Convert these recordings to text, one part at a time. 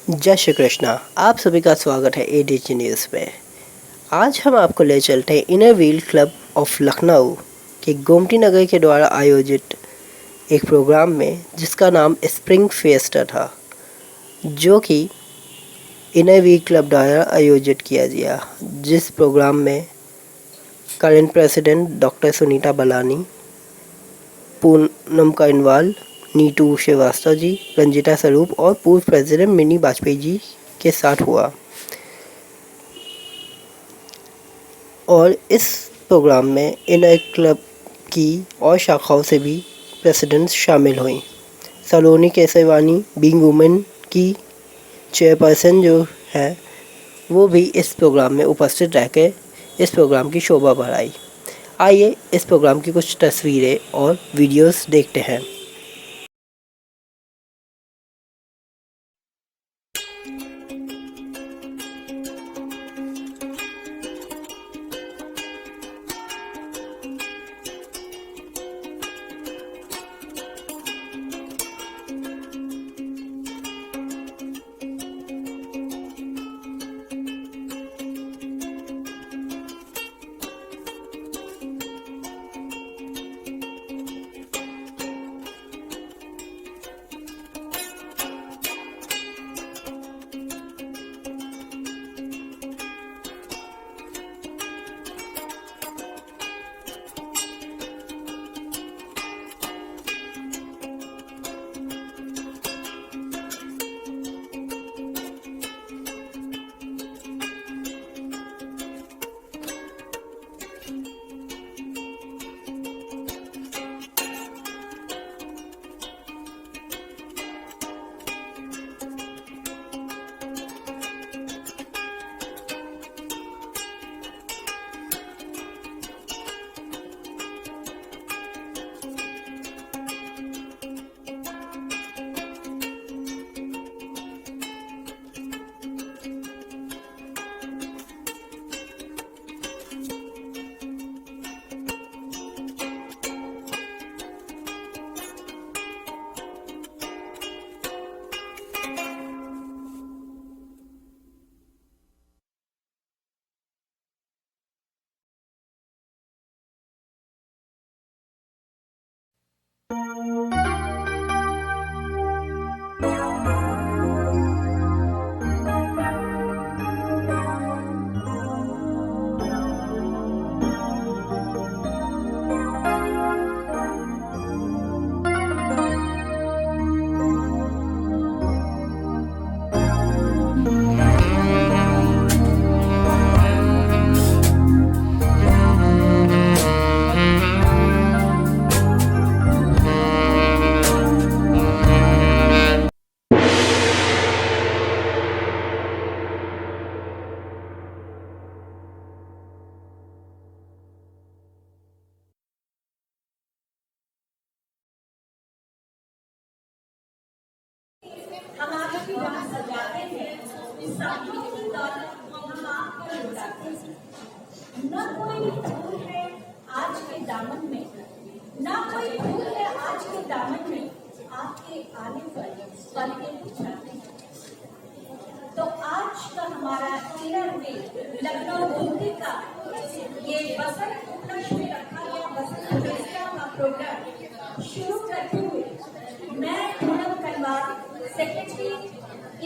जय श्री कृष्णा। आप सभी का स्वागत है एडीजी न्यूज़ में। आज हम आपको ले चलते हैं inner Wheel Club of Lucknow के गोमती नगर के द्वारा आयोजित एक प्रोग्राम में, जिसका नाम स्प्रिंग फेस्टा था, जो कि इनर व्हील क्लब द्वारा आयोजित किया गया। जिस प्रोग्राम में current president doctor Sunita Balani, Poonam कांडवाल, Neetu Srivastava ji, Ranjita स्वरूप और पूर्व प्रेसिडेंट मिनी वाजपेयी जी के साथ हुआ। और इस प्रोग्राम में इनर क्लब की और शाखाओं से भी प्रेसिडेंट्स शामिल हुई। सलोनी केसरवानी बीइंग वुमेन की चेयरपर्सन जो है, वो भी इस प्रोग्राम में उपस्थित रहकर इस प्रोग्राम की शोभा बढ़ाई। आइए इस प्रोग्राम की कुछ तस्वीरें और वीडियोस देखते हैं। हम आपकी राह सजाते हैं, सपनों की दौलत हम आप पर लुटाते हैं। न कोई फूल है आज के दामन में, न कोई फूल है आज के दामन में, आपके आने पर पलके बिछाते हैं। तो आज का हमारा इनर व्हील लखनऊ गोमती का ये बसंत उपलक्ष्य में रखा गया बसंत फेस्टा का प्रोग्राम शुरू करते हुए मैं Poonam Kandwal, secretary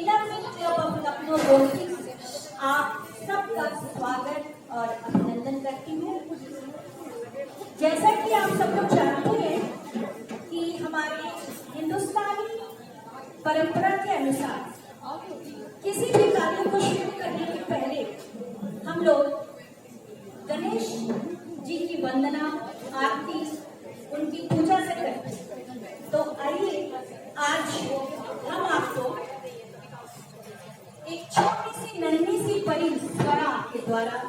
Inner Wheel Club of Lucknow Gomti, आप सबका स्वागत और अभिनंदन करती हूँ। जैसा कि आप सब लोग जानते हैं कि हमारे हिंदुस्तानी परंपरा के अनुसार किसी भी कार्य को शुरू करने के पहले हम लोग गणेश जी की वंदना, आरती, उनकी पूजा से करते हैं। तो आइए आज हम आपको एक छोटी सी नन्ही सी परी स्वरा के द्वारा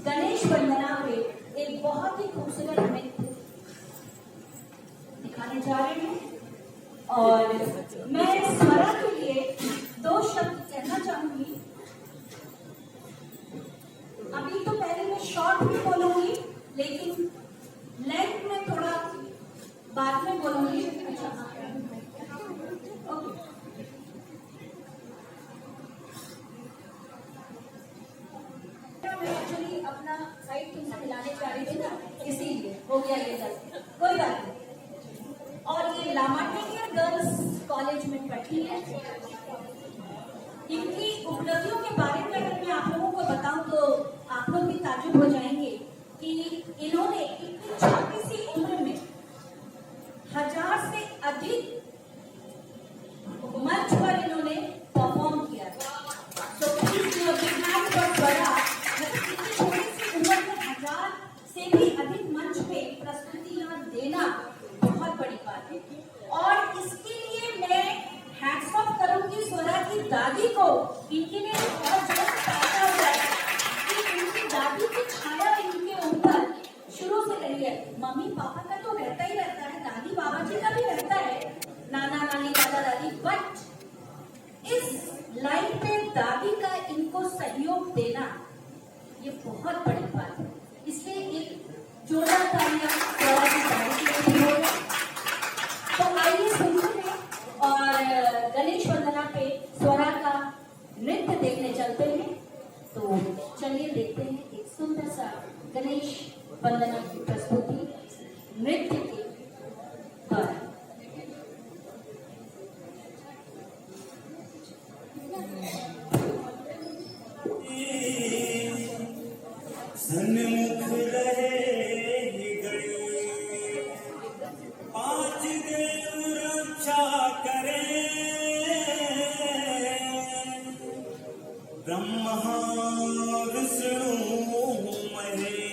गणेश वंदना में एक बहुत ही खूबसूरत नृत्य दिखाने जा रहे हैं। और मैं स्वरा के लिए 2 शब्द कहना चाहूंगी। अभी तो पहले मैं शॉर्ट में बोलूंगी, लेकिन लेंथ में थोड़ा बाद में बोलूंगी। अच्छा, ओके। दिया ये सब, कोई बात नहीं। और ये लामाटेनियर गर्ल्स कॉलेज में पढ़ी है। इनकी उपलब्धियों के बारे में अगर मैं आप लोगों को बताऊं तो आप लोग भी ताजुब हो जाएंगे कि इन्होंने इतनी छोटी सी उम्र में 1000 से अधिक मंच पर इन्होंने परफॉर्म किया। तो बड़ा इतनी छोटी सी उम्र में 1000 से भी अधिक मंच पे प्रस्तुतियां देना बहुत बड़ी बात है। और इसके लिए मैं हैट्स ऑफ करूंगी स्वरा की दादी को। इनके लिए बहुत जोर पैदा हुआ है कि इनकी दादी की छाया इनके ऊपर शुरू से रही है। मम्मी पापा का तो रहता ही रहता है, दादी बाबा जी का भी रहता है, नाना नानी दादा दादी, बट इस लाइन पे दादी का इनको सहयोग देना ये बहुत बड़ी बात है। इसलिए एक जोरदार तालियां स्वरा की दादी के लिए हो। तो आइए सुनते हैं और गणेश वंदना पे स्वरा का नृत्य देखने चलते हैं। तो चलिए देखते हैं एक सुंदर सा गणेश वंदना की प्रस्तुति नृत्य के द्वारा। सन्मुख रहे गणेश, पांच देव रक्षा करे, ब्रह्मा विष्णु महेश।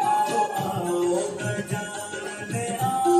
आओ आओ गजानन आओ,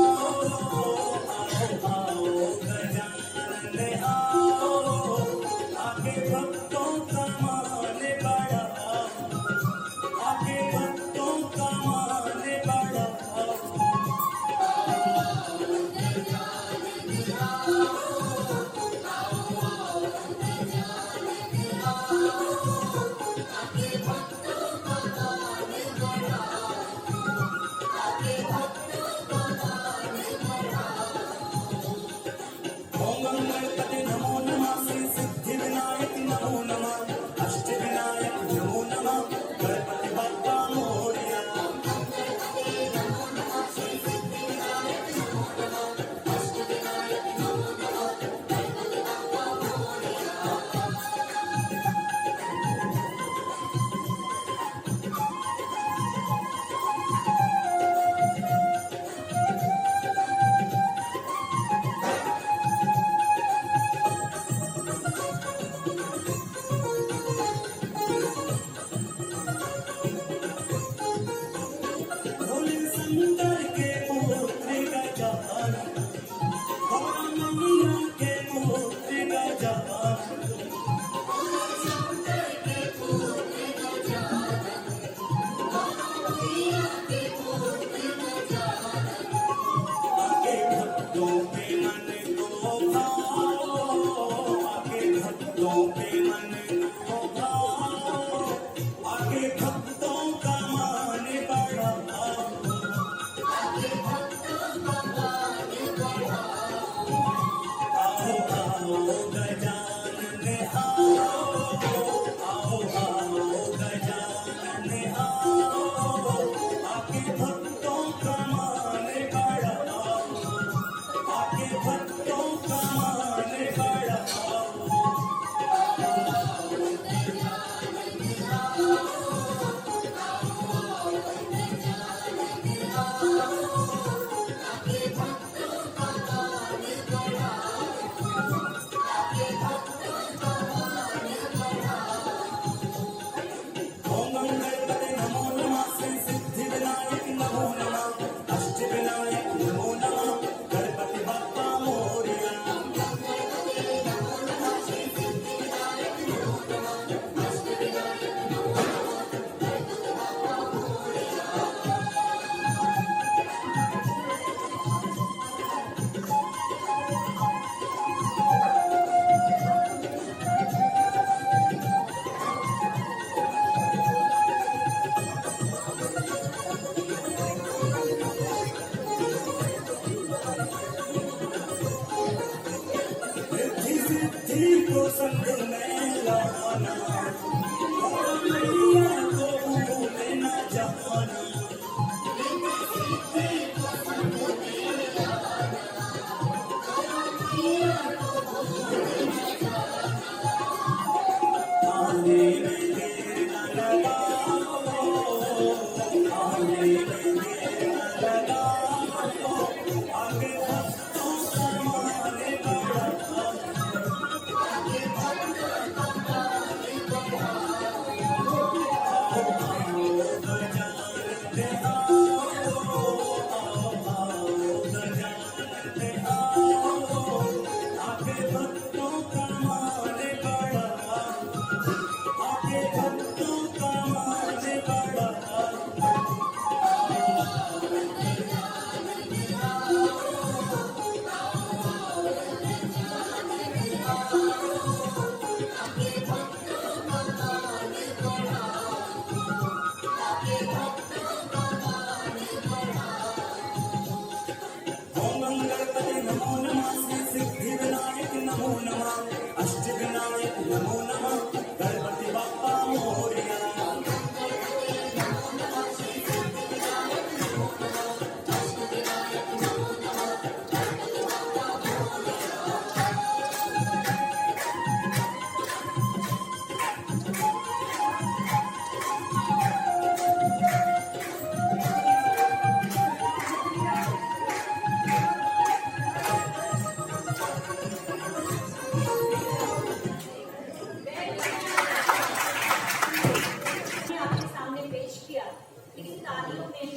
तालियों में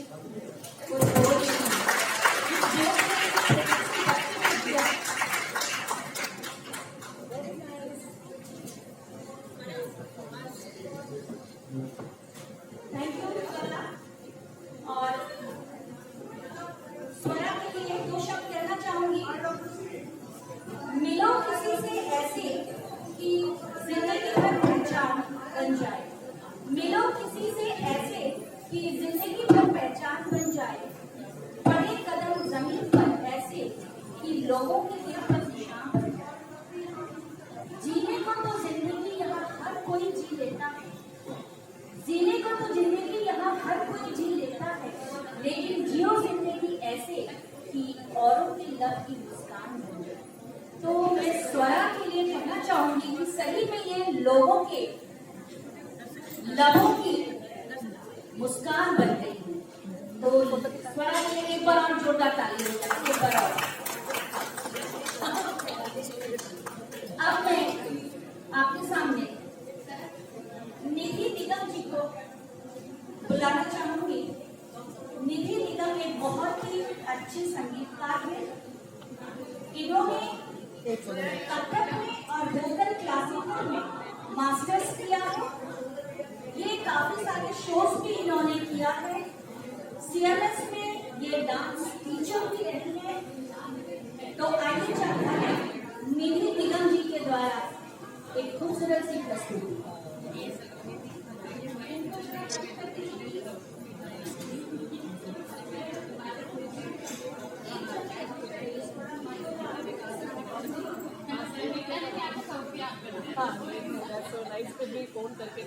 वो जोश थैंक यू स्वरा। और स्वरा के लिए दो शब्द कहना चाहूंगी। मिलो किसी से ऐसे कि जिंदगी भर पहचान बन जाए। मिलो किसी से ऐसे कि जिंदगी भर पहचान बन जाए। बड़े कदम जमीन पर ऐसे कि लोगों के दिल पर निशान बन जाए। जीने को तो जिंदगी यहाँ हर कोई जी लेता है। जीने को तो जिंदगी यहाँ हर कोई जी लेता है, लेकिन जियो जिंदगी ऐसे कि औरों के लब की मुस्कान बन जाए। तो मैं स्वरा के लिए कहना चाहूंगी कि सही में ये लोगों के लबों की मुस्कान बन गई है। तो स्वरा के लिए एक बार और जोरदार ताली हो जाए, एक बार और। अब मैं आपके सामने निधि निगम जी को बुलाना चाहूंगी। निधि निगम एक बहुत ही अच्छे संगीतकार हैं। इन्होंने कथक में और वोकल क्लासिकल में मास्टर्स किया है। ये काफी सारे शोज भी इन्होंने किया है। सीएमएस में ये डांस टीचर भी रही है। तो आइए चाहता है निधि निगम जी के द्वारा एक खूबसूरत सी प्रस्तुति। फोन करके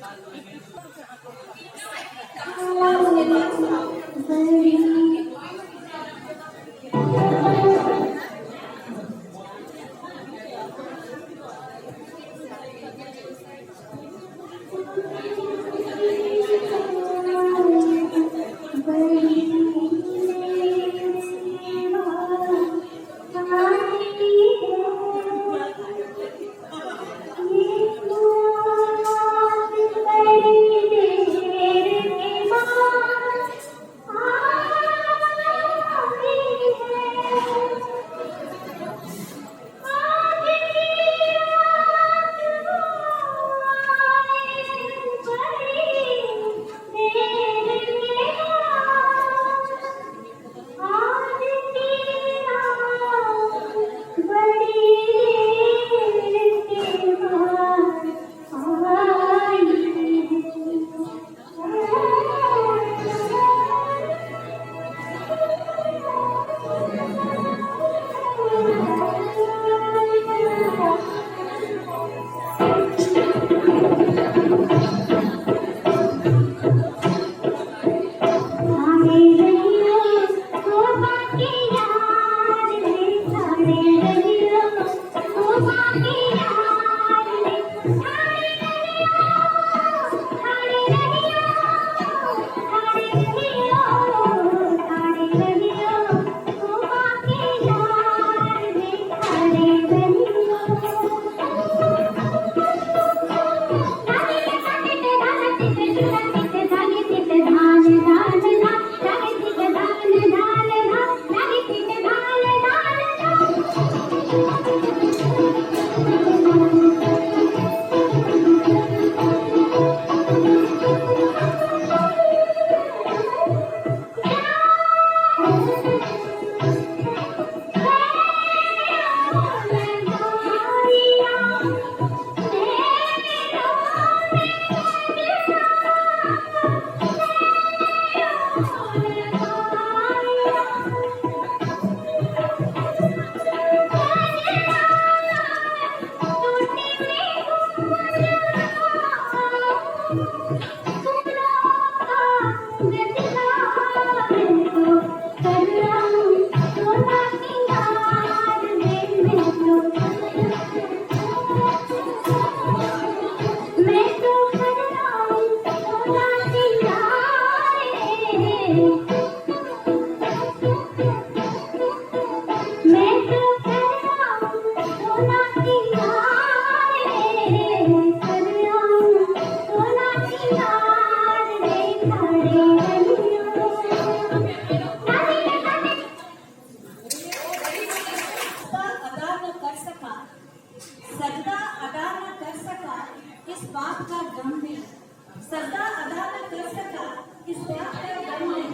प्यार गम नहीं,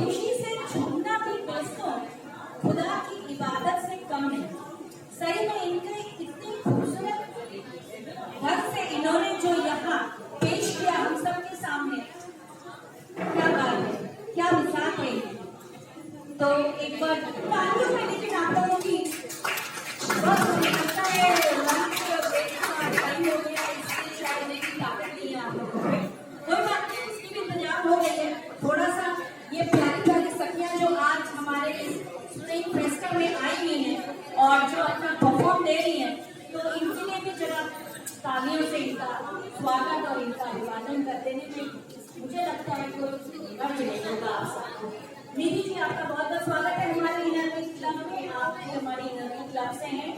ऋषि से छूटना भी दोस्तों खुदा की इबादत से कम नहीं। सही में इनके इतनी खूबसूरत ढंग से इन्होंने जो यहाँ पेश किया हम सबके सामने, क्या बात है, क्या मिसाल है। तो एक बार तालियों में लेकिन आप लोगों की बहुत मुझे लगता है लंच ब्रेक का टाइम हो गया, इसलिए शायद मेरी ताकत नहीं है आप लोगों में। कोई बात नहीं, उसकी भी इंतजाम हो गई है। थोड़ा सा ये प्यारी प्यारी सखियां जो आज हमारे स्प्रिंग फेस्टिवल में आई हुई हैं और जो अपना परफॉर्म दे रही हैं, तो इनके लिए भी जरा तालियों से इनका स्वागत और इनका अभिवादन कर देने में मुझे लगता है कोई अर्थ नहीं होगा आप सबको। निधि जी, आपका बहुत बहुत स्वागत है हमारे इनर क्लब में। आप भी हमारी इनर क्लब से हैं।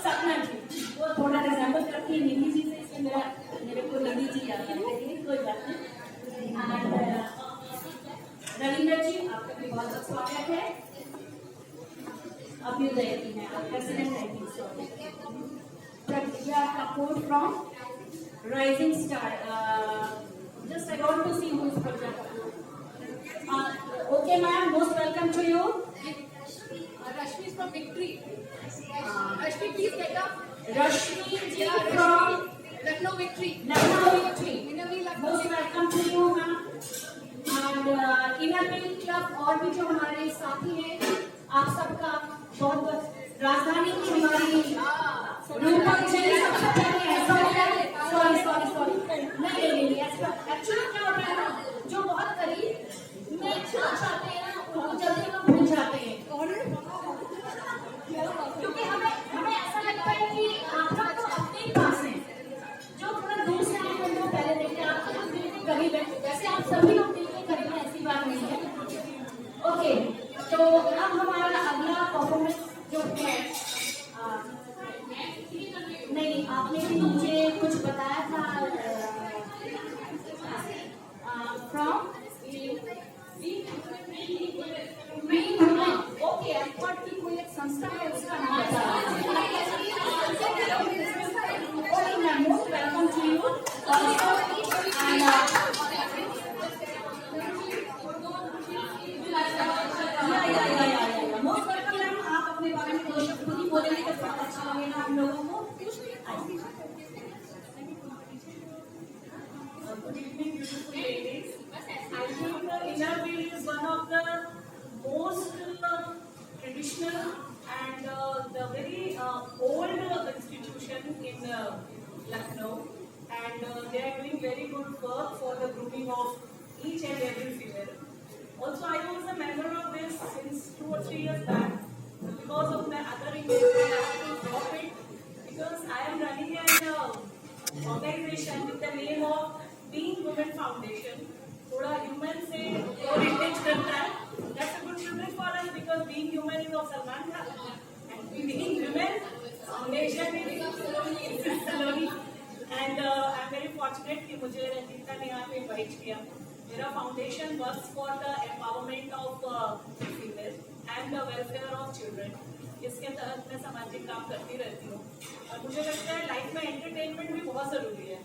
सपना जी वो थोड़ा रिजेंबल करती है निधि जी से, इसलिए मेरे को निधि जी याद है, कोई बात नहीं। रविंद्र जी, आपका भी बहुत बहुत स्वागत है। अभ्युदय जी हैं, आप प्रेसिडेंट हैं। Pragya Kapoor from Rising Star. Just I want to see who is Pragya Kapoor. Okay, ma'am, most welcome to you. Rashmi is from Victory. Rashmi, please get up. Rashmi ji from Lucknow Victory. Lucknow Victory. Inner Wheel Most welcome to you, ma'am. And Inner Wheel Club और भी जो हमारे साथी हैं, आप सबका बहुत बहुत राजधानी की हमारी रूपा जी सबसे पहले ऐसा हो गया। सॉरी नहीं एक्चुअली क्या होता है ना, जो बहुत करीब में चाहते हैं ना उनको जल्दी में भूल जाते हैं, क्योंकि हमें ऐसा लगता है कि आप लोग तो अपने ही पास हैं, जो थोड़ा दूर से आए हैं उनको पहले देखते हैं। आप दिल के करीब है, वैसे आप सभी लोग दिल के करीब हैं, ऐसी बात नहीं है। ओके, तो अब हमारा अगला परफॉर्मेंस जो है, नहीं आपने भी मुझे कुछ बताया था फ्रॉम ओके, आई थॉट कि कोई एक संस्था है उसका नाम बता। Okay ma'am, most welcome to you. Most welcome ma'am, आप अपने बारे में दो शब्द खुद ही बोलेंगे तो बहुत अच्छा लगेगा हम लोगों को। Good evening, beautiful ladies. I think Inner Wheel is one of the most traditional and the very old institution in Lucknow, and they are doing very good work for the grooming of each and every female. Also, I was a member of this since 2 or 3 years back. Because of my other engagement, I had to drop it because I am running an organization with the name of Being Women Foundation. थोड़ा human से related करता है. That's a good privilege for us because being human is of Salman Khan and being women foundation is Saloni. And I'm very fortunate कि मुझे रंजीता ने यहाँ पे invite किया. मेरा foundation works for the empowerment of females and the welfare of children. इसके तहत मैं सामाजिक काम करती रहती हूँ और मुझे लगता है लाइफ में एंटरटेनमेंट भी बहुत जरूरी है,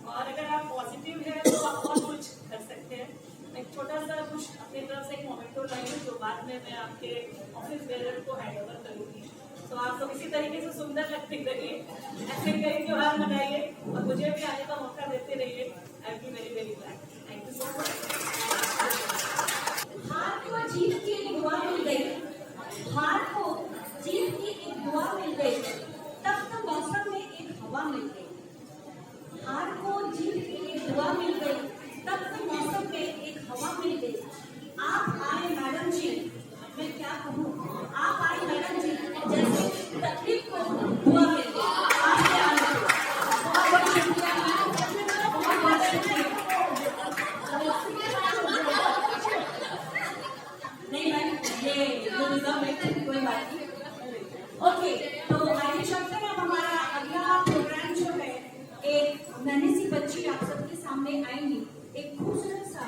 और अगर आप पॉजिटिव है तो आप बहुत कुछ कर सकते हैं। एक छोटा सा कुछ अपनी तरफ से एक मोमेंटो लाइए जो बाद में मैं आपके ऑफिस वेयर को हैंड ओवर करूँगी। तो आप लोग इसी तरीके से सुंदर लगते रहिए, ऐसे कई त्योहार मनाइए और मुझे भी आने का मौका देते रहिए। I be very very glad. Thank you so much. हार को जीत की एक दुआ मिल गई, हार को जीत की एक दुआ मिल गई, तब तो मौसम में एक हवा मिल गई। हार को जीत की एक दुआ मिल गई, तब तो मौसम में एक हवा मिल गई। आप आए मैडम जी, मैं क्या कहूँ, आप आए मैडम जी, जैसे तकलीफ को दुआ मिल गई। आपके आने से बहुत बहुत शुक्रिया, बहुत बहुत शुक्रिया। नहीं मैम, ये कोई बात नहीं। ओके, तो आगे चलते हैं। हमारा अगला प्रोग्राम जो है, एक नन्ही सी बच्ची आप सबके सामने आएंगी, एक खूबसूरत सा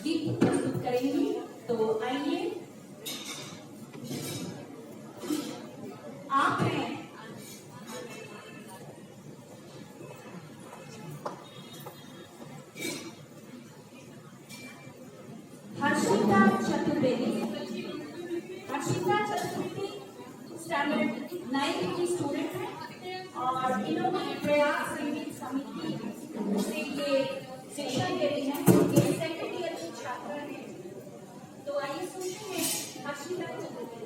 गीत प्रस्तुत करेंगी। तो आइए, आप हैं बेबी। हर्षिता चतुर्थी स्टैंडर्ड 9 की स्टूडेंट है और इन्होंने प्रयास संगीत समिति से ये शिक्षा दे रही है। ये सेकंड ईयर की छात्रा है। तो आइए सुनते हैं हर्षिता चतुर्थी।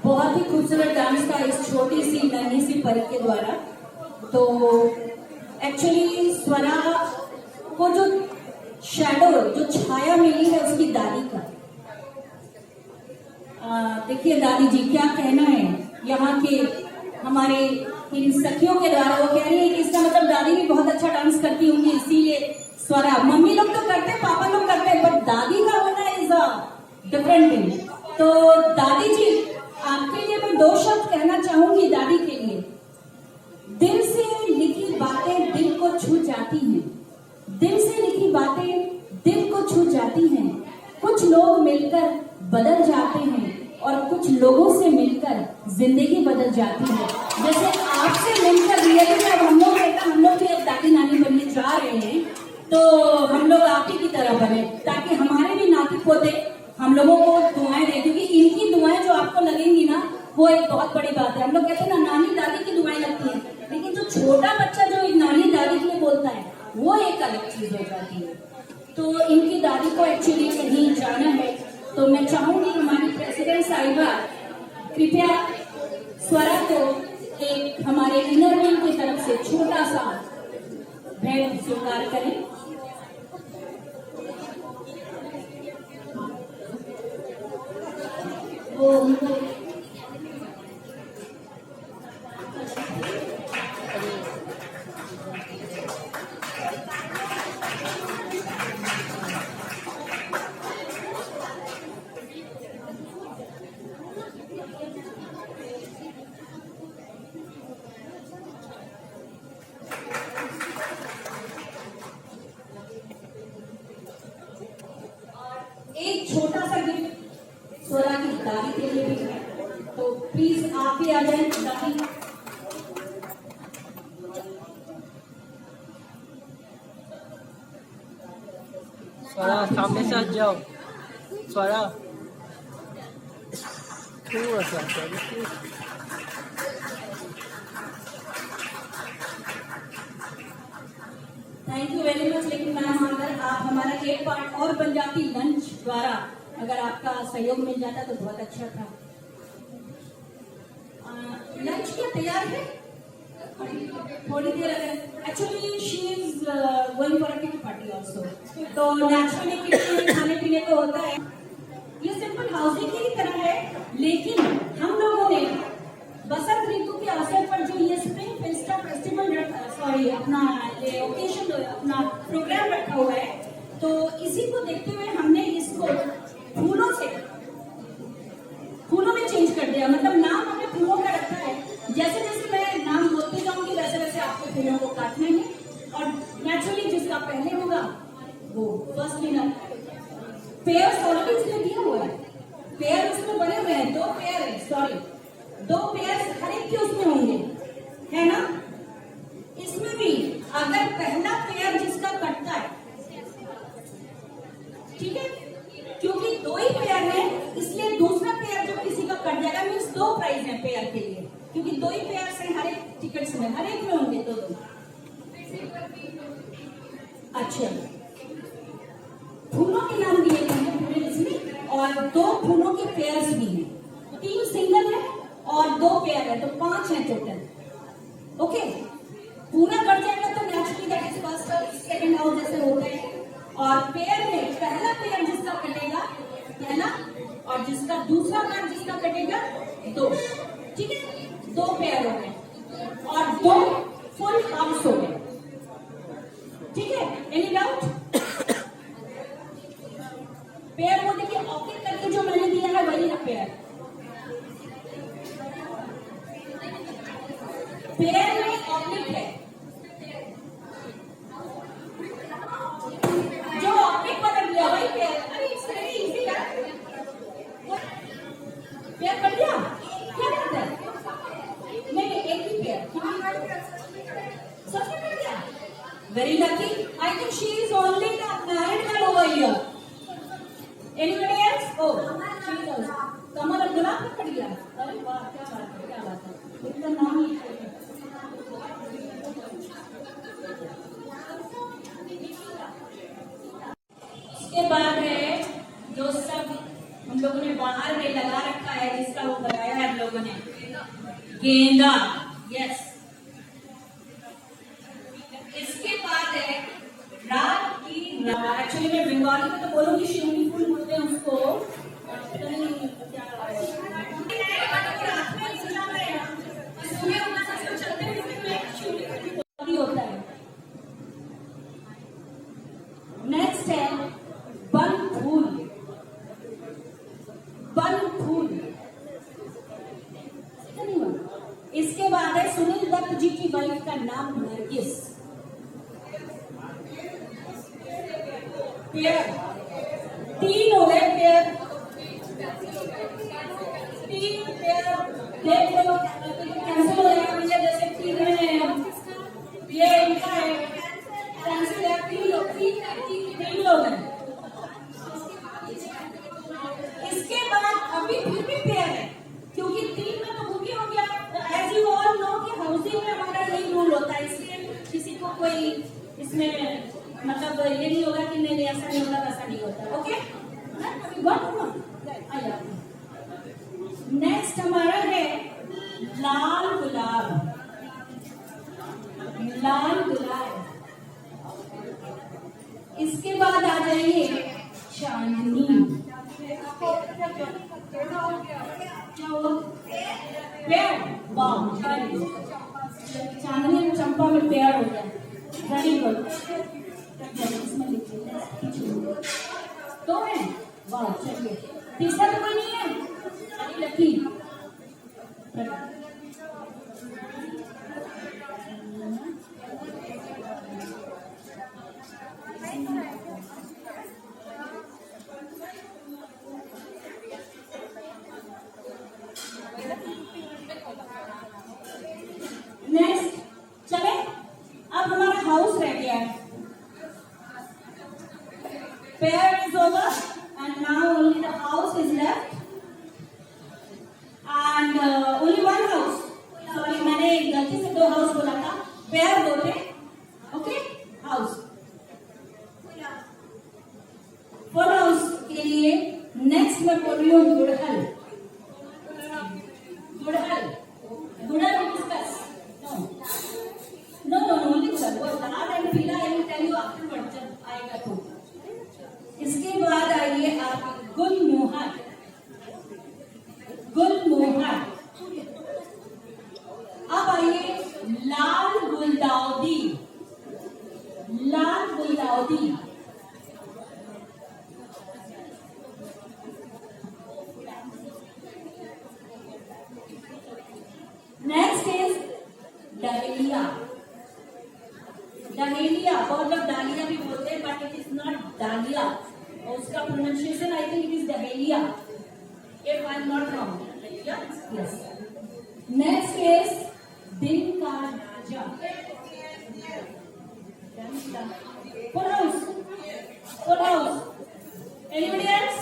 बहुत ही खूबसूरत डांस था इस छोटी सी नन्ही सी परी के द्वारा। तो एक्चुअली स्वरा को जो शैडो, जो छाया मिली है उसकी दादी का। देखिए दादी जी क्या कहना है यहाँ के हमारे इन सखियों के द्वारा। वो कह रही है कि इसका मतलब दादी भी बहुत अच्छा डांस करती होंगी, इसीलिए स्वरा। मम्मी लोग तो करते, पापा लोग करते, बट दादी का होना इज अ डिफरेंट थिंग। तो दादी जी आपके लिए मैं 2 शब्द कहना चाहूंगी दादी के लिए। दिल से लिखी बातें दिल को छू जाती हैं, दिल से लिखी बातें दिल को छू जाती हैं। कुछ लोग मिलकर बदल जाते हैं और कुछ लोगों से मिलकर जिंदगी जिंदगी बदल जाती है। जैसे आपसे मिलकर रियली में अब हम लोग भी अब दादी नानी बनने जा रहे हैं, तो हम लोग आप ही की तरह बने, ताकि हमारे भी नाती पोते हम लोगों को दुआएं दें, क्योंकि इनकी दुआएं जो आपको लगेंगी ना, वो एक बहुत बड़ी बात है। हम लोग कहते हैं ना, नानी दादी की दुआएं लगती हैं, लेकिन जो छोटा बच्चा जो एक नानी दादी के लिए बोलता है, वो एक अलग चीज हो जाती है। तो इनकी दादी को एक्चुअली कहीं जाना है, तो मैं चाहूंगी हमारी प्रेसिडेंट साहिबा कृपया स्वरा को एक हमारे इनर व्हील की तरफ से छोटा सा भेंट स्वीकार करें। वो उनको एक छोटा सा गिफ्ट स्वरा की दादी के लिए भी है, तो प्लीज आप भी आ जाए दादी। स्वरा सामने से हट जाओ। स्वरा थोड़ा सा थैंक यू वेरी मच। लेकिन मैम अगर आप हमारा एक पार्ट और बन जाती लंच द्वारा, अगर आपका सहयोग मिल जाता तो बहुत अच्छा था। लंच क्या तैयार है? थोड़ी देर अगर actually she is going for a kitty party also, तो नेचुरली किटी खाने पीने को होता है। ये सिंपल हाउसिंग की तरह है, लेकिन हम लोगों ने बसंत ऋतु के अवसर पर जो ये स्प्रिंग फेस्टा फेस्टिवल अपना ये ओकेशन अपना प्रोग्राम रखा हुआ है, तो इसी को देखते हुए हमने इसको फूलों में चेंज कर दिया। मतलब नाम हमने फूलों का रखा है, जैसे जैसे मैं नाम बोलते जाऊंगी वैसे वैसे आपको फूलों को काटना है, और नेचुरली जिसका पहले होगा वो फर्स्ट विनर। पेयर ऑलरेडी उसने दिया हुआ है, पेयर उसमें बने हुए हैं, 2 पेयर है, सॉरी 2 पेयर हर एक के उसमें होंगे, है ना। इसमें भी अगर पहला पेयर जिसका कटता है, ठीक है, क्योंकि 2 ही पेयर है, इसलिए दूसरा पेयर जो किसी का कट जाएगा, मीन्स 2 प्राइज है पेयर के लिए, क्योंकि 2 ही पेयर से हर एक टिकट्स में हर एक में होंगे 2-2। अच्छा, फूलों के नाम दिए गए हैं पूरे इसमें, और 2 फूलों के पेयर्स भी हैं, 3 सिंगल है और 2 पेयर है, तो 5 है टोटल। ओके, पूरा कट जाएगा तो नेचुरली दैट इज फर्स्ट और सेकंड हाउस जैसे होते हैं, और पेयर में पहला पेयर जिसका कटेगा पहला, और जिसका दूसरा पेयर जिसका कटेगा 2, ठीक है, 2 पेयर हो गए और 2 फुल हाउस हो गए, ठीक है। Any doubt? पेयर वो देखिए, ऑप्टिक करके जो मैंने दिया है वही है पेयर। पेयर में ऑप्टिक है, जो ऑप्टिक बदल दिया वही पेयर। अरे इट्स वेरी इजी यार, पेयर कर दिया, क्या बात है। नहीं एक ही पेयर, सच में कर दिया, very lucky. I think she is only the married girl over here. Anybody else? Oh she is also. कमल और गुलाब का कट गया, अरे वाह क्या बात है, क्या बात है, इतना नाम ही है। उसके बाद है जो सब हम लोगों ने बाहर में लगा रखा है, जिसका वो बनाया है हम लोगों ने, गेंदा। यस, इसके बाद है रात की, एक्चुअली मैं बंगाली में तो बोलूंगी शिवनी फूल बोलते हैं उसको, होता है। नेक्स्ट है बन फूल, बन फूल। इसके बाद है सुनील दत्त जी की वाइफ का नाम नरगिस। पेयर 3 हो गए, पेयर 3 पेयर देख लो, कैंसिल हो जाएगा भैया, जैसे तीन में ये इनका है कैंसिल है, तीन लोग हैं। इसके बाद अभी फिर भी पेयर है, क्योंकि तीन में तो बुकिंग हो गया। एज यू ऑल नो कि हाउसिंग में हमारा यही रूल होता है, इसलिए किसी को कोई इसमें मतलब ये नहीं होगा कि नहीं ऐसा नहीं होता वैसा नहीं होता। ओके, नेक्स्ट हमारा है लाल गुलाब। लाल गुलाब, इसके बाद आ जाइए चांदनी। पेड़, वाह, चांदनी और चंपा में पेड़ हो गया, वेरी गुड। इसमें लिखिए तो है, वाह, चलिए तीसरा तो कोई नहीं है, लकी। नेक्स्ट चले, अब हमारा हाउस रह गया है। Pair is over and now only the house is left and only one house. Sorry, मैंने गलती से दो हाउस बोला था, पेयर दो थे। ओके, हाउस फुल हाउस के लिए नेक्स्ट मैं बोल रही हूँ गुड़हल। गुड़हल, गुड़हल discuss. No no no, only गुड़हल। वो लाल एंड पीला I will tell you afterward जब आएगा तो। इसके बाद आइए आप गुलमोहर। गुलमोहर, अब आइए लाल गुलदाउदी। लाल गुलदाउदी, नेक्स्ट इज डहेलिया। डहेलिया, बहुत लोग डालिया भी बोलते हैं, but it is not dahlia. और उसका pronunciation I think it is dahlia, if I am not wrong. Yes, next is दिन का राजा। Full house, full house. Anybody else?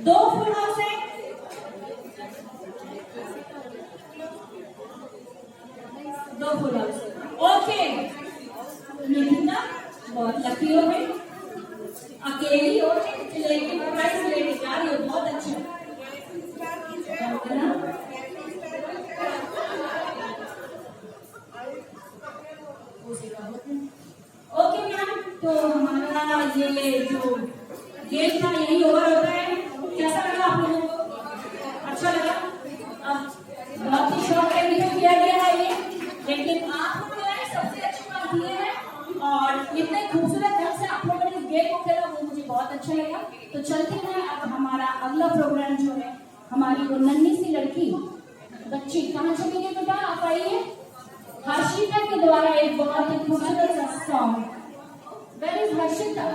दो फुल हाउस है। दो फुल हाउस, ओके। निकिता बहुत लकी हो गई, अकेली हो लेकिन प्राइस लेके जा रही हो, बहुत अच्छा। ओके मैम, तो हमारा ये जो गेम था यही ओवर होता है। कैसा लगा आप लोगों को? अच्छा लगा? बहुत ही शौक है वीडियो किया गया है ये, लेकिन आप लोगों ने सबसे अच्छी बात ये है और इतने खूबसूरत ढंग से आप लोगों ने इस गेम को खेला, वो मुझे बहुत अच्छा लगा। तो चलते हैं अब हमारा अगला प्रोग्राम जो है, हमारी वो नन्ही सी लड़की बच्ची कहाँ चली गई बेटा? आप आइए। हर्षिता के द्वारा एक बहुत ही खूबसूरत सा सॉन्ग। Where is Harshita?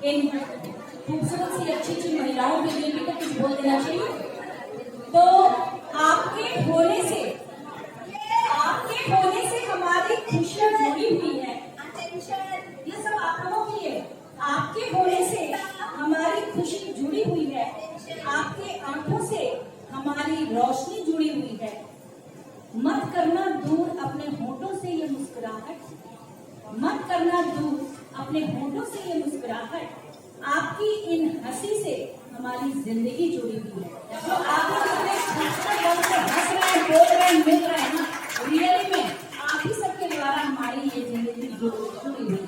इन खूबसूरत सी अच्छी अच्छी महिलाओं के लिए भी तो कुछ बोल देना चाहिए। तो आपके होने से हमारी खुशियां जुड़ी हुई है। ये सब आप लोगों के लिए, आपके होने से हमारी खुशी जुड़ी हुई है, आपके आंखों से हमारी रोशनी जुड़ी हुई है। मत करना दूर अपने होठों से ये मुस्कुराहट, मत करना दूर अपने होठों से ये मुस्कुराहट। आपकी इन हंसी से हमारी जिंदगी जुड़ी हुई है। तो आप लोग इतने खूबसूरत ढंग से हंस रहे हैं, बोल रहे हैं, मिल रहे हैं ना, रियली में आप ही सबके द्वारा हमारी ये जिंदगी जुड़ी हुई है।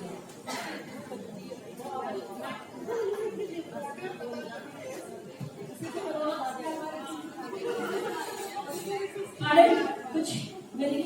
अरे कुछ मेरी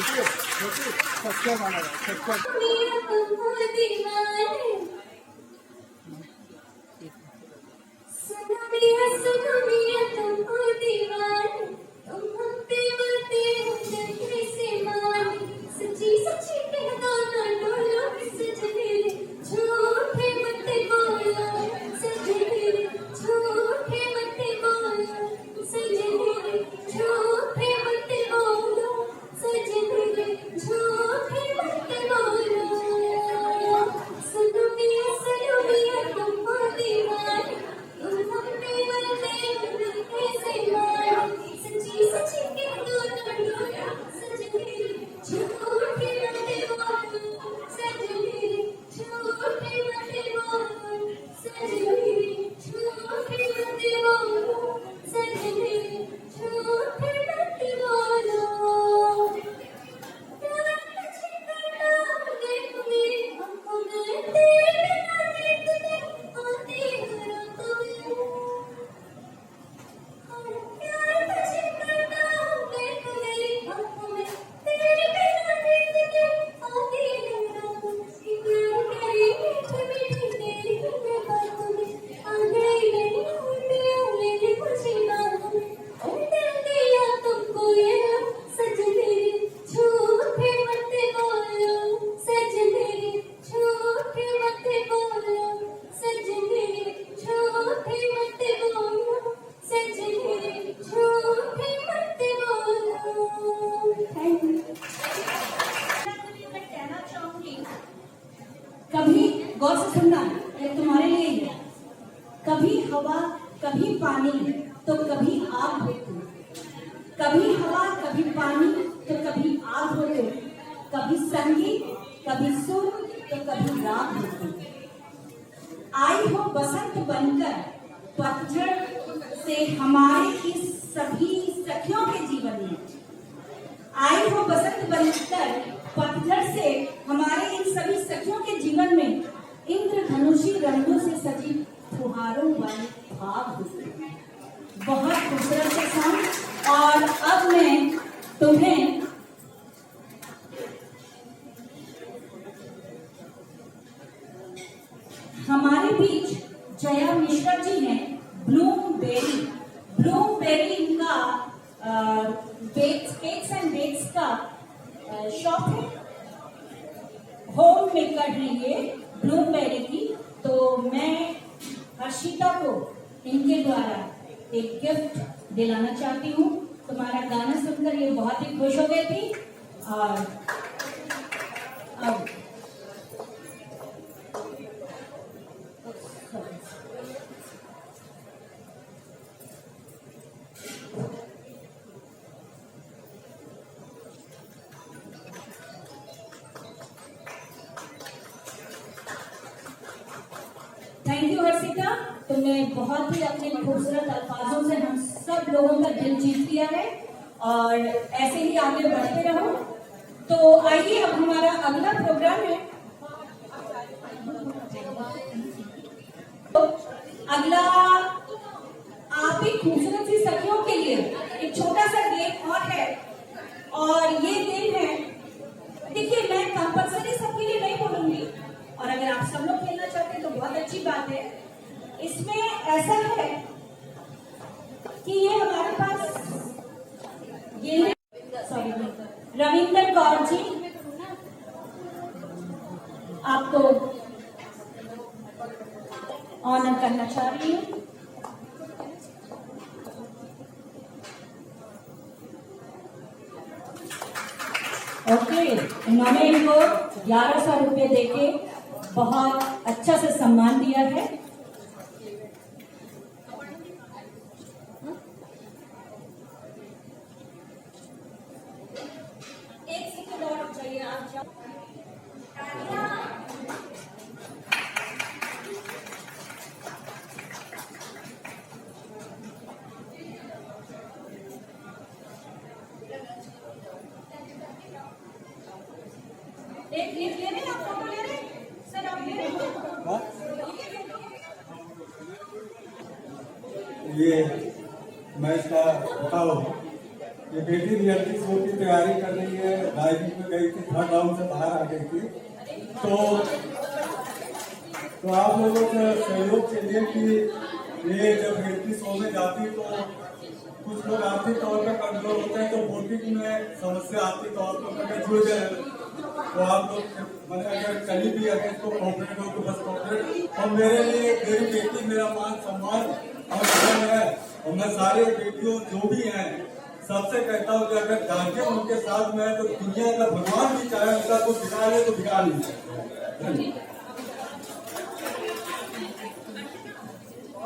मेरा तुमको दीवाने सुनो मिया तुमको दीवाने तुम हम पे मरते हो जगह से माने सच्ची सच्ची कह दो ना डोलो सजने रे झूठे मत बोलो सजने रे झूठे मत बोलो सजने रे झूठे मत बोलो सजने रे झूठे मत बोलो सुनो मिया तुमको दीवाने तुम हम पे मरते हो जगह से माने सच्ची सच्ची कह दो ना डोलो सजने रे झूठे मत बोलो सजने रे झूठे मत बोलो सजने रे झूठे मत बोलो सजने रे झूठे मत बोलो प्यार तुझे करना देख मेरी आंखों में तेरे बिना देखते आती है रातों में प्यार तुझे करना देख मेरी आंखों में तेरे बिना देखते आती है रातों में प्यार तेरी मीठी मीठी तेरी मीठी बातों में आ गई मेरी उंगलियां मेरी खुशी बातों में उल्टे दिया तुमको ये सजने रे झूठे मत बोलो सजने रे झूठे मत बोलो सजने रे झूठे मत बोलो सजने रे झूठे मत बोलो थैंक यू मैं कहना चाहूंगी, कभी गौर से सुनना, ये तुम्हारे लिए ही है। कभी हवा कभी पानी तो कभी आग हो तुम, कभी हवा कभी पानी तो कभी आग हो तुम, कभी संगीत कभी सुर तो कभी राग हो तुम। आई हो बसंत बनकर पतझड़ से हमारे इस सभी सखियों के जीवन में, आई हो बसंत बनकर पतझड़ से हमारे इन सभी सखियों के जीवन में इंद्रधनुषी रंगों से सजी फुहारों वाली भाव होती है। बहुत खूबसूरत से सॉन्ग। और अब मैं तुम्हें हमारे बीच जया मिश्रा जी हैं, ब्लूमबेरी इनका केक्स एंड बेक्स का शॉप है, होम मेकर है ये ब्लूमबेरी की। तो मैं हर्षिता को इनके द्वारा एक गिफ्ट दिलाना चाहती हूँ। तुम्हारा गाना सुनकर ये बहुत ही खुश हो गई थी। और अब थैंक यू हर्षिता, तुमने बहुत ही अपने खूबसूरत अल्फाजों से हम सब लोगों का दिल जीत लिया है और ऐसे ही आगे बढ़ते रहो। तो आइए अब हमारा अगला प्रोग्राम है। तो अगला आप ही खूबसूरत सी सखियों के लिए एक छोटा सा गेम और है, और ये गेम है, देखिए मैं कंपल्सरी सबके लिए नहीं बोलूंगी, और अगर आप सब लोग खेलना चाहते हैं तो बहुत अच्छी बात है। इसमें ऐसा है कि ये हमारे पास ये रविंदर कौर जी आपको ऑनर करना चाह रही हूँ। ओके, इन्होंने इनको 1100 रुपये देके बहुत अच्छा से सम्मान दिया है। एक सेकंड और चाहिए आप जाओ। एक ले रहे हैं, आप फोटो ले रहे हैं सर, आप ले रहे हैं? ये मैं इसका बताओ ये बेटी रियलिटी शो की तैयारी कर रही है, ड्राइविंग में गई थी, 3rd राउंड से बाहर आ गई थी। तो आप लोगों के सहयोग के लिए कि ये जब रियलिटी शो में जाती तो कुछ लोग आर्थिक तौर पर कमजोर होते हैं, तो वोटिंग में समस्या आर्थिक तौर पर अगर जुड़ गए तो आप लोग मतलब अगर कहीं भी अगर इसको कॉपरेट हो तो बस कॉपरेट। और मेरे लिए मेरी बेटी मेरा मान सम्मान और धर्म है, और मैं सारे बेटियों जो भी हैं सबसे कहता हूँ कि अगर गार्जियन उनके साथ में है तो दुनिया का भगवान भी चाहे उनका कुछ बिगाड़ ले तो बिगाड़ नहीं सकते।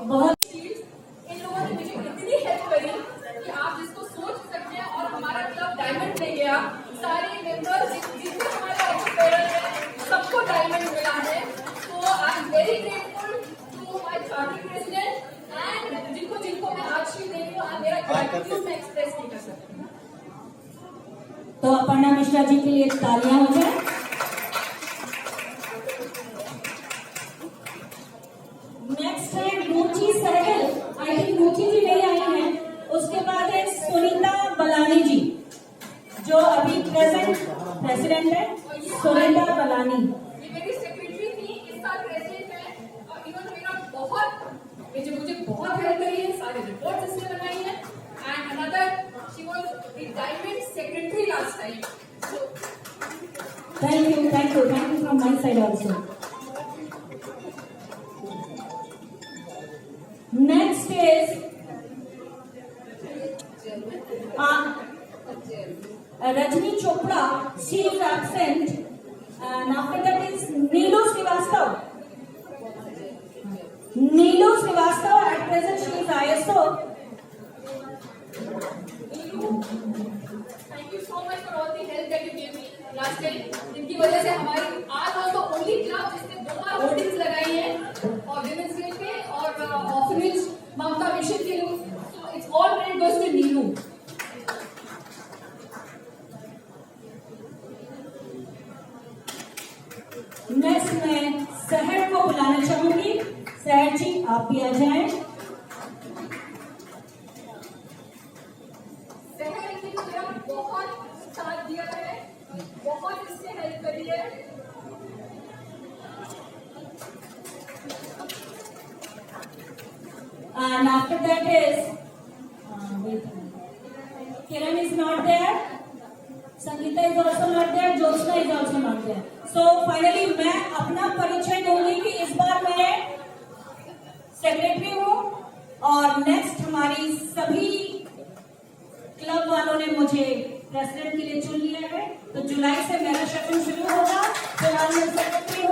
बहुत इन लोगों ने मुझे इतनी हेल्प करी कि आप जिसको सोच सकते हैं, और हमारा क्लब डायमंड ले गया। सारे मेंबर्स जितने हमारे ऑफिसर्स हैं सबको डायमंड मिला है। तो I am very grateful to my party president and जिनको जिनको मैं आज शीट दे रही हूँ, मेरा ग्रेटिट्यूड मैं एक्सप्रेस नहीं कर सकती। तो अपर्णा मिश्रा जी के लिए तालियां हो जाए। नेक्स्ट है रुचि सहगल। आई थिंक रुचि जी नहीं आई हैं। उसके बाद है सुनीता बलानी जी जो अभी प्रेसिडेंट है। सुनीता बलानी ये मेरी सेक्रेटरी थी, इस साल प्रेसिडेंट है, और इन्होंने मेरा बहुत मुझे बहुत हेल्प करी है, सारे रिपोर्ट्स इसने बनाई है। And another she was the diamond secretary last time. Thank you from my side also. Next is Rajni Chopra. She is absent, and after that is Neelu Srivastava. Neelu Srivastava, at present she is ISO. Thank you so much for all the help that you gave me last time. इनकी वजह से हमारी आज also only club जिसने 2 बार hoardings लगाई है, और women's day पे और ऑर्फनेज ममता मिशन के लिए। So it's all credit goes to Neelu. Next मैं सहर को बुलाना चाहूंगी। सहर जी आप भी आ जाएं। सहर ने मेरा बहुत साथ दिया है, बहुत इससे हेल्प करी है। And after that is Kiran is not there. Sangeeta is also not there. Jyotsna is also not there. So finally मैं अपना परिचय दूंगी कि इस बार मैं सेक्रेटरी हूँ, और नेक्स्ट हमारी सभी क्लब वालों ने मुझे प्रेसिडेंट के लिए चुन लिया है। तो जुलाई से मेरा सेशन शुरू होगा। फिलहाल मैं सेक्रेटरी हूँ।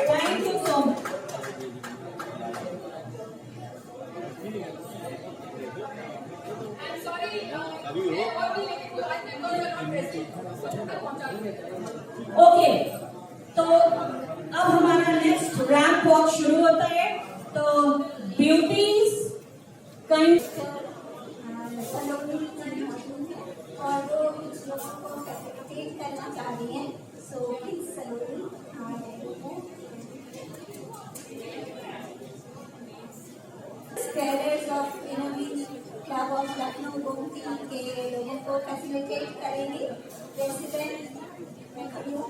Thank you so much. Okay, तो अब हमारा नेक्स्ट रैंप वॉक शुरू होता है। तो ब्यूटीज कहीं और वो कुछ लोगों को फैसिलिटेट करना चाह रही हैं। So please Saloni cadres of innovate club of Lucknow Gomti के लोगों को फैसिलिटेट करेंगे। प्रेसिडेंट मैं खड़ी हूँ,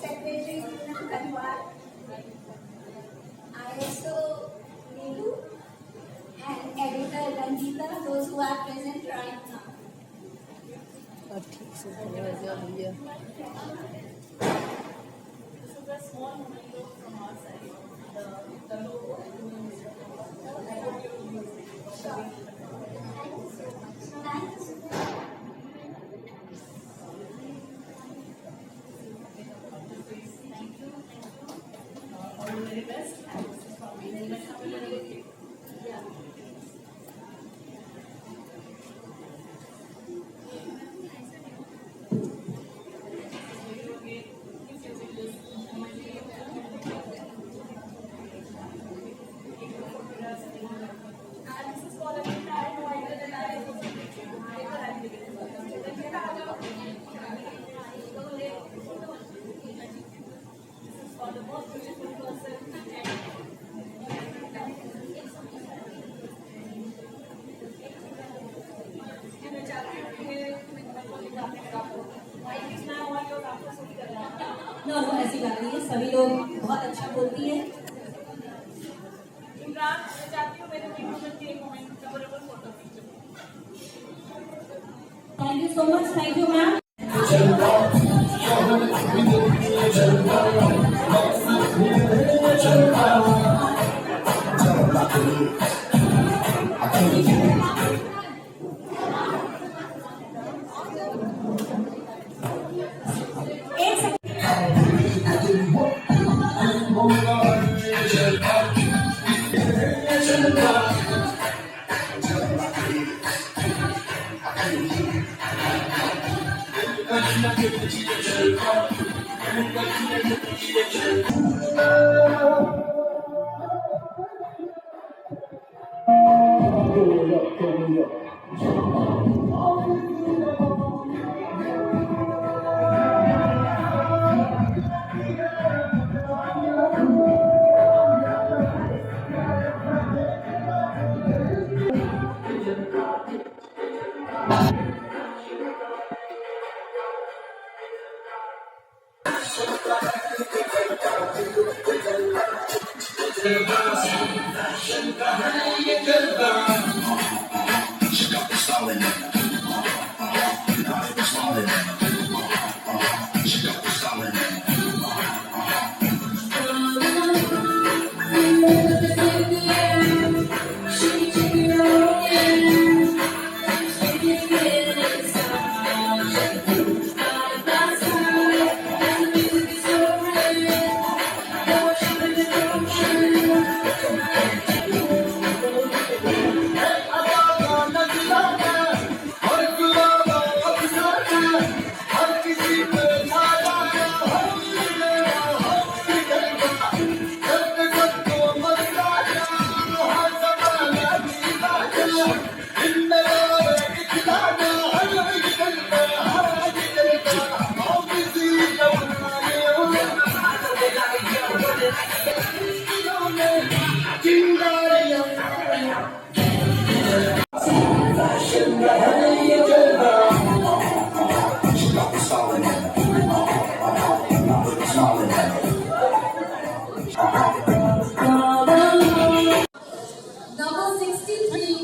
secretary कनवार, ISO Neelu and editor Rangita, those who are present right now. ठीक से धन्यवाद भैया। This is a small memento from our side. The logo and the music. Thank you so much. All the very best. And this is for me. Ma'am मैं चाहती हूँ मेरे video में भी एक मोमेंट मेमोरेबल फोटो खींचो। Thank you so much, thank you ma'am. एक second. Number 63.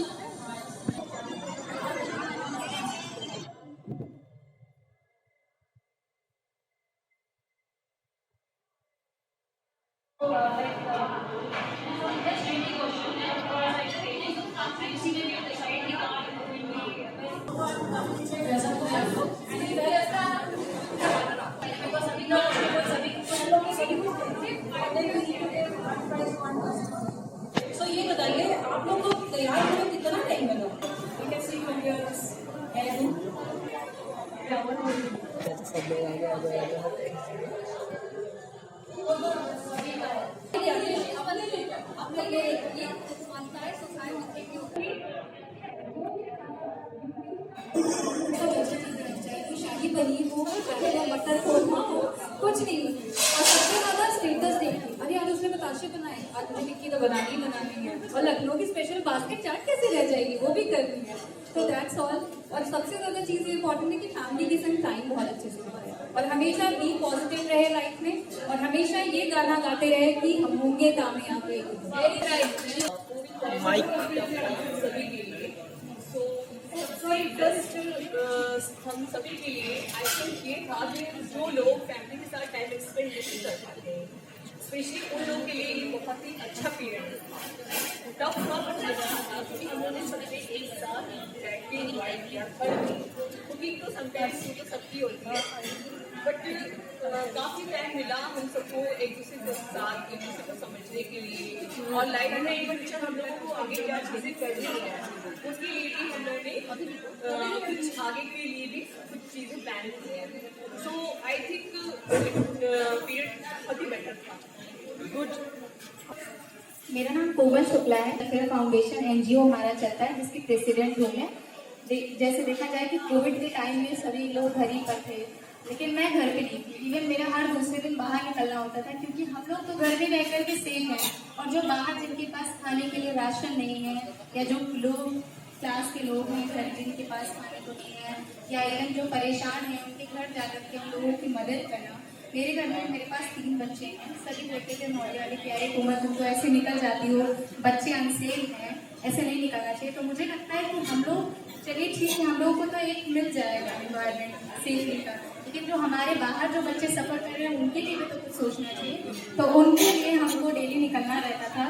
So ये बताइए आप लोग को तैयार होने में कितना टाइम लगा? You can see from your hair. शाही पनीर हो, मटर कोरमा हो, कुछ नहीं। और सबसे ज्यादा स्टेटस देखिए, अरे यार उसने बताशे बनाए, आज मुझे टिक्की तो बनानी ही बनानी है। और लखनऊ की स्पेशल बास्केट चाट कैसे रह जाएगी, वो भी करनी है। तो दैट्स ऑल। और सबसे ज्यादा चीज इंपॉर्टेंट है कि फैमिली के संग टाइम बहुत अच्छे से बिताए और हमेशा बी पॉजिटिव रहे लाइफ में और हमेशा ये गाना गाते रहे कि हम होंगे कामयाब। हम सभी के लिए आई थिंक ये था कि जो लोग फैमिली के साथ टाइम स्पेंड नहीं कर पाते हैं, स्पेशली उन लोगों के लिए ये बहुत ही अच्छा पीरियड है। टफ हुआ बट क्योंकि हम लोगों ने सबसे एक साथ बैठ के इंजॉय किया। कुकिंग तो समटाइम्स तो सबकी होती है बट काफ़ी टाइम मिला हम सबको एक दूसरे के साथ एक दूसरे को समझने के लिए और लाइफ में एक बच्चा हम लोगों को आगे क्या चीज़ें करनी है उसके लिए भी हम लोगों ने कुछ आगे के लिए भी कुछ चीज़ें प्लान की हैं। सो आई थिंक पीरियड बहुत ही बेटर था। गुड। मेरा नाम कोमल शुक्ला है। फिर फाउंडेशन एनजीओ हमारा चलता है जिसकी प्रेसिडेंट हूँ मैं। जैसे देखा जाए कि कोविड के टाइम में सभी लोग घर ही पर थे, लेकिन मैं घर पे नहीं थी। इवन मेरा हर दूसरे दिन बाहर निकलना होता था क्योंकि हम लोग तो घर में रह कर के सेफ हैं और जो बाहर जिनके पास खाने के लिए राशन नहीं है या जो लोग क्लास के लोग हैं घर जिनके पास खाने को नहीं है या इवन जो परेशान हैं उनके घर जाकर के हम लोगों की मदद करना। मेरे घर में मेरे पास 3 बच्चे हैं, सभी बोलते थे मौर्य वाली प्यारी कोमल तुम तो ऐसे निकल जाती हो, बच्चे अनसेफ हैं, ऐसे नहीं निकलना चाहिए। तो मुझे लगता है कि हम लोग, चलिए ठीक है, हम लोगों को तो एक मिल जाएगा एनवायरमेंट सेफली का, लेकिन जो हमारे बाहर जो बच्चे सफर कर रहे हैं उनके लिए भी तो कुछ सोचना चाहिए। तो उनके लिए हमको डेली निकलना रहता था।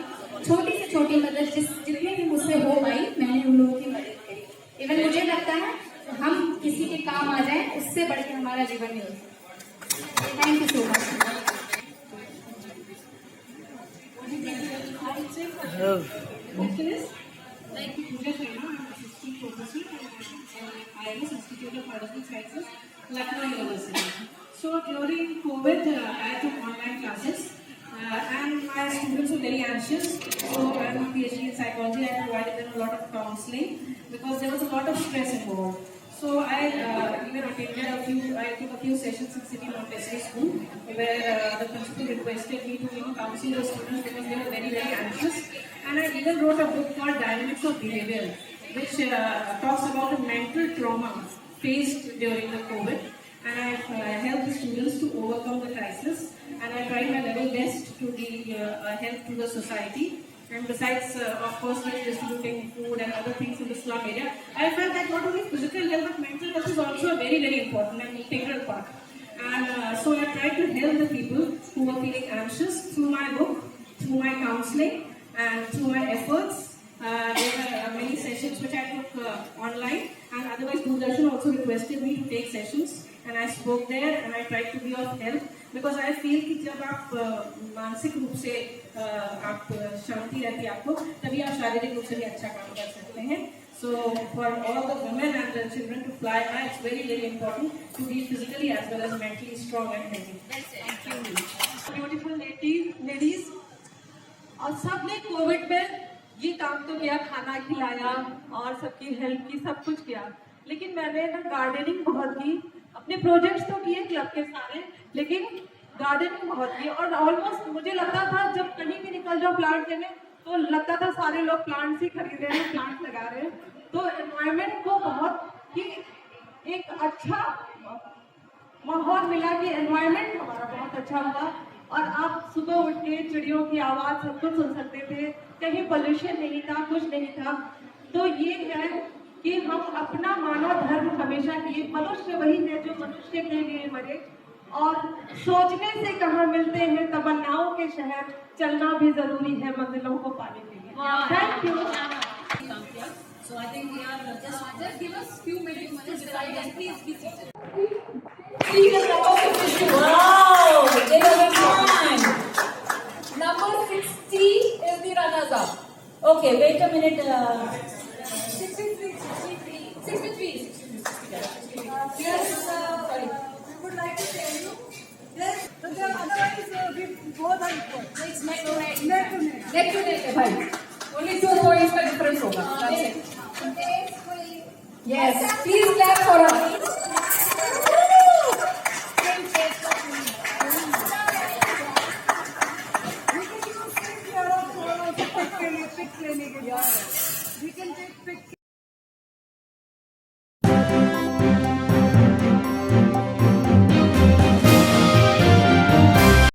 छोटी से छोटी मदद जितनी भी मुझसे हो पाई मैंने उन लोगों की मदद करी। इवन मुझे लगता है हम किसी के काम आ जाए उससे बढ़ के हमारा जीवन नहीं हो सकता। Thank you so much. Like Pooja Sharma, I'm assistant professor at IIS Institute of Medical Sciences, Lucknow University. So during COVID, I took online classes, and my students were very anxious. So I'm a PhD in psychology. I provided them a lot of counseling because there was a lot of stress involved. So I even attended I took a few sessions in City Montessori School where the principal requested me to counsel the students because they were very, very anxious. And I even wrote a book called Dynamics of Behavior, which talks about the mental trauma faced during the COVID. And I helped the students to overcome the crisis. And I tried my level best to be a help to the society. And besides, of course, like distributing food and other things in the slum area, I felt that not only physical health but mental health is also a very, very important and integral part. And so I tried to help the people who were feeling anxious through my book, through my counseling, and through my efforts. There were many sessions which I took online, and otherwise Doordarshan also requested me to take sessions, and I spoke there and I tried to be of help because I feel कि जब आप मानसिक रूप से आप शांति रहती है आपको, तभी आप शारीरिक रूप से भी अच्छा काम कर सकते हैं. So for all the women and the children to fly high, it's very, very important to be physically as well as mentally strong and healthy. Thank you. Beautiful ladies. और सबने कोविड में ये काम तो किया, खाना खिलाया और सबकी हेल्प की, सब कुछ किया, लेकिन मैंने ना गार्डनिंग बहुत की, अपने प्रोजेक्ट्स तो किए क्लब के सारे, लेकिन गार्डनिंग बहुत की। और ऑलमोस्ट मुझे लगता था जब कहीं भी निकल जाओ प्लांट लेने तो लगता था सारे लोग प्लांट्स ही खरीद रहे हैं, प्लांट लगा रहे हैं। तो एनवायरमेंट को बहुत ही एक अच्छा माहौल मिला कि एनवायरमेंट हमारा बहुत अच्छा हुआ। और आप सुबह उठ के चिड़ियों की आवाज़ सब कुछ सुन सकते थे, कहीं पोल्यूशन नहीं था, कुछ नहीं था। तो ये है कि हम अपना मानव धर्म हमेशा किए, मनुष्य वही है जो मनुष्य के लिए मरे, और सोचने से कहाँ मिलते हैं तमन्नाओं के शहर, चलना भी जरूरी है मंजिलों को पाने के लिए। Thank you. So I think we are just give us few minutes to decide and please be seated. Please number 52. Wow, they are fine. Number 60 is the runners up. Okay, wait a minute. 63. Yes, sorry. We would like to tell you. Yes, but otherwise we both are equal. It's neck to neck. Neck to neck, bhai. Only 2 points का difference होगा. That's it. Yes, please clap for her. We can take pics.